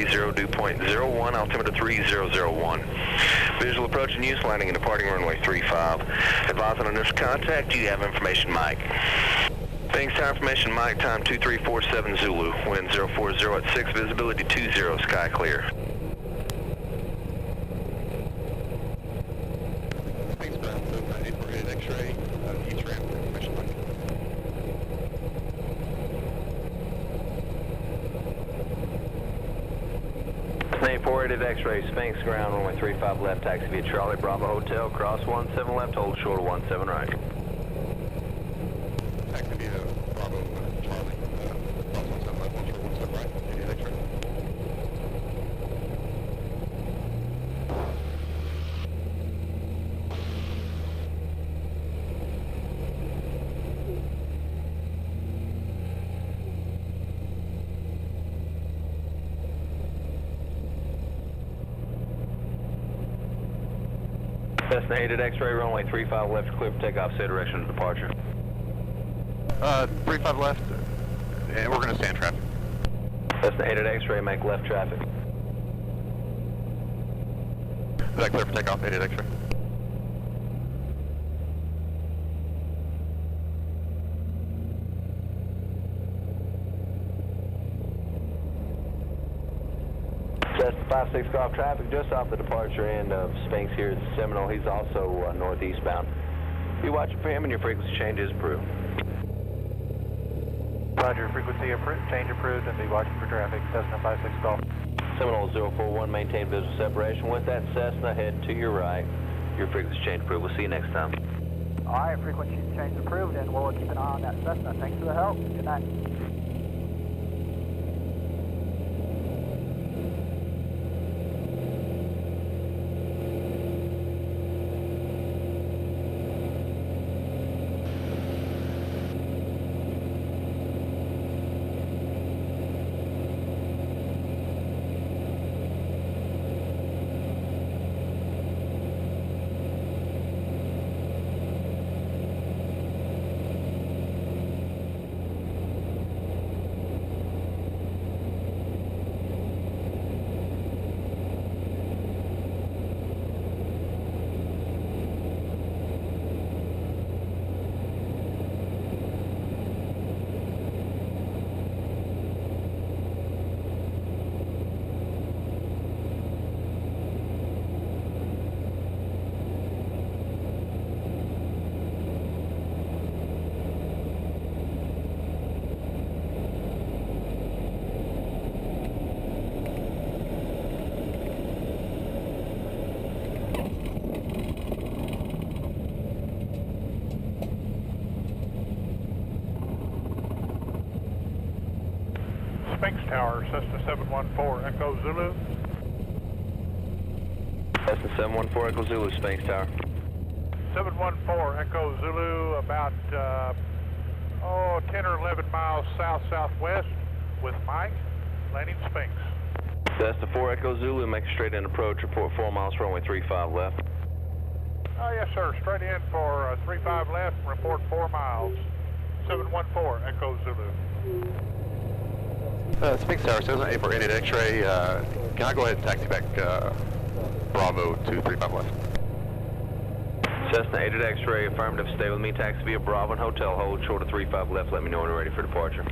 0, dew point 01, altimeter 3001. Visual approach and use, landing and departing runway 35. Advise on initial contact, you have information Mike. Sphinx Tower information Mike, time 2347 Zulu, wind 040 at 6, visibility 20, sky clear. Sphinx ground, Cessna 848 X-ray, east ramp, information Mike. Cessna 848 X-ray, Sphinx ground, runway 35 left, taxi via Charlie Bravo Hotel, cross 17 left, hold short of 17 right. Taxi via Bravo, Charlie, cross 17 left, 17 right, 88 X-ray. Cessna 8 at X-ray, runway 35 left, clear for takeoff, say direction of departure. 35 left, and we're going to stand traffic. Cessna 8 at X-ray, make left traffic. Is that clear for takeoff, 88 X-ray? Cessna 56 off traffic, just off the departure end of Sphinx here at Seminole. He's also northeast bound. Be watching for him and your frequency change is approved. Roger, frequency change approved and be watching for traffic, Cessna 56 Golf. Seminole 041, maintain visual separation. With that Cessna, head to your right. Your frequency change approved. We'll see you next time. All right, frequency change approved, and we'll keep an eye on that Cessna. Thanks for the help. Good night. Sphinx Tower, Cessna 714, Echo Zulu. Cessna 714, Echo Zulu, Sphinx Tower. 714, Echo Zulu, about 10 or 11 miles south-southwest with Mike, landing Sphinx. Cessna 4 Echo Zulu, make a straight in approach, report 4 miles, runway 35 left. Oh, yes, sir, straight in for 35 left, report 4 miles. 714, Echo Zulu. Sphinx Tower, Cessna 848 X-ray, can I go ahead and taxi back Bravo 235 left? Cessna 8 at X-ray, affirmative, stay with me, taxi via Bravo and Hotel, hold short of 35 left, let me know when you're ready for departure.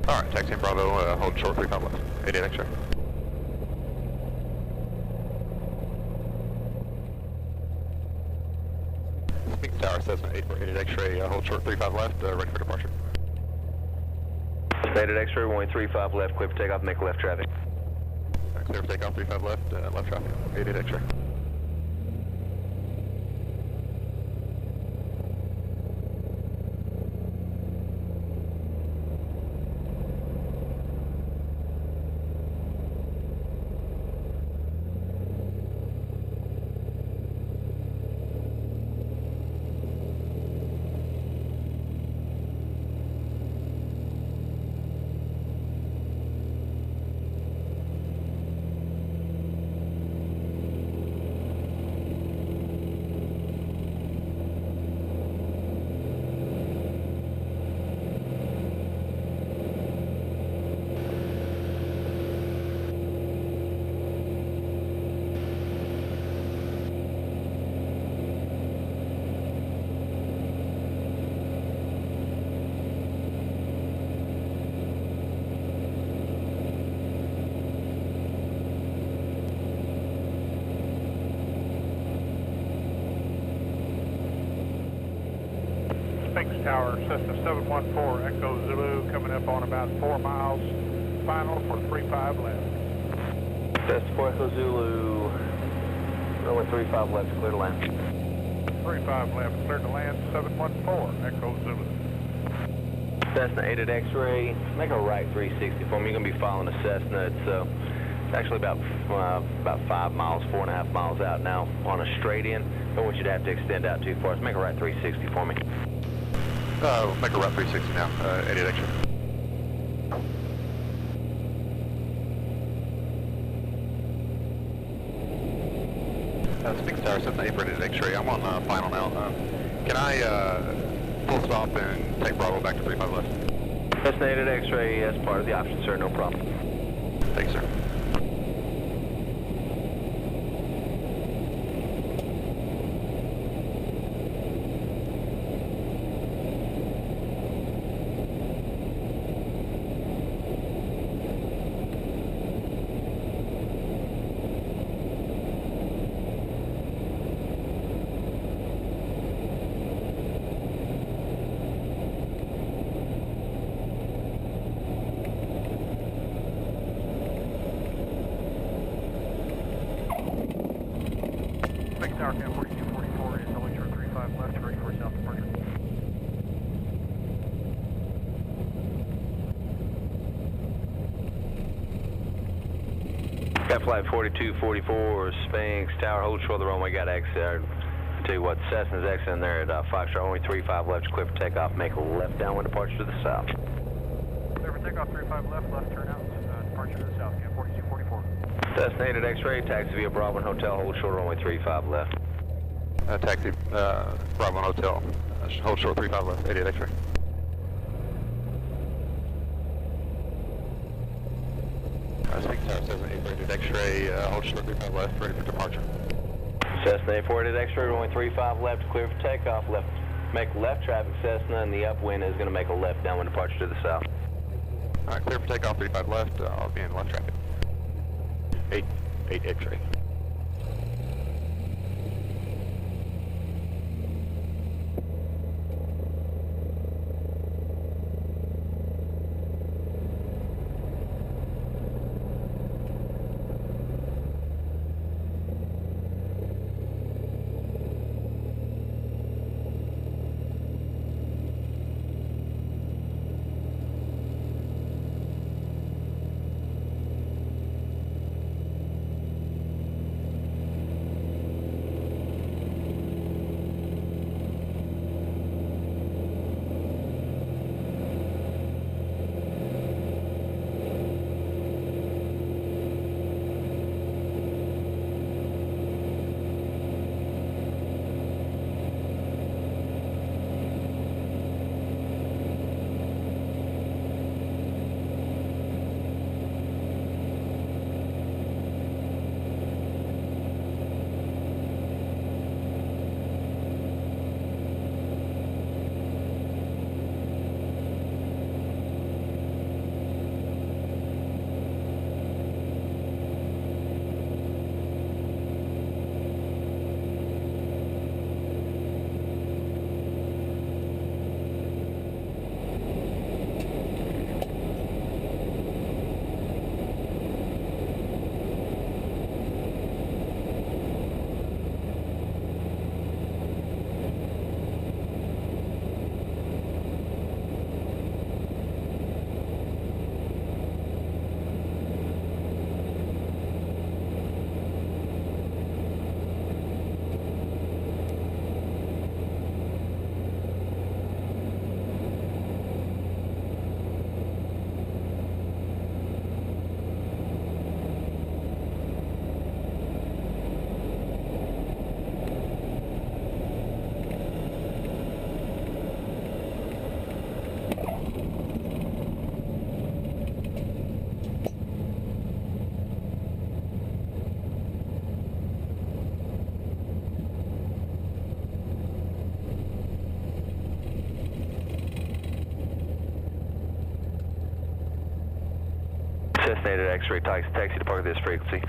Alright, taxi in Bravo, hold short 35 left, 88 X-ray. Sphinx Tower, Cessna 848 X-ray, hold short 35 left, ready for departure. Cessna 8 at X-ray, runway 35 left, clear for takeoff, make left traffic. Clear for takeoff, 35 left, left traffic, 88 X-ray. Sphinx Tower, Cessna 714, Echo Zulu, coming up on about 4 miles, final for 35 left. Cessna 4 Echo Zulu, runway 35 left, clear to land. 35 left, clear to land, 714, Echo Zulu. Cessna 8 at X-ray, make a right 360 for me. You're going to be following a Cessna. It's actually about 5 miles, 4.5 miles out now on a straight in. Don't want you to have to extend out too far. So make a right 360 for me. Make a right 360 now, 8 at X-ray. Sphinx Tower, Cessna 8 at X-ray. I'm on final now. Can I full stop and take Bravo back to 35 left? Cessna 8 at X-ray as part of the option, sir. No problem. Thanks, sir. Sphinx Tower, Cam 4244 is only short 35 left, ready for south departure. Got flight 4244, Sphinx Tower, hold short of the runway, got exit. I'll tell you what, Cessna's exiting there at Foxtrot, only 35 left, clear for takeoff, make a left downwind departure to the south. Clear for takeoff, 35 left turn out, departure to the south, Cam 4244. Cessna 8 at X-ray, taxi via Bravo and Hotel, hold short runway 35 left. Taxi, Bravo Hotel, hold short 35 left, 8 at X-ray. Sphinx Tower, Cessna 8 at X-ray, hold short 35 left, ready for departure. Cessna 8 at X-ray, runway 35 left, clear for takeoff, left. Make left traffic Cessna, and the upwind is going to make a left downwind departure to the south. All right, clear for takeoff, 35 left, I'll be in left traffic. 8 X-ray. Cessna 8 at X-ray, taxi depart this frequency.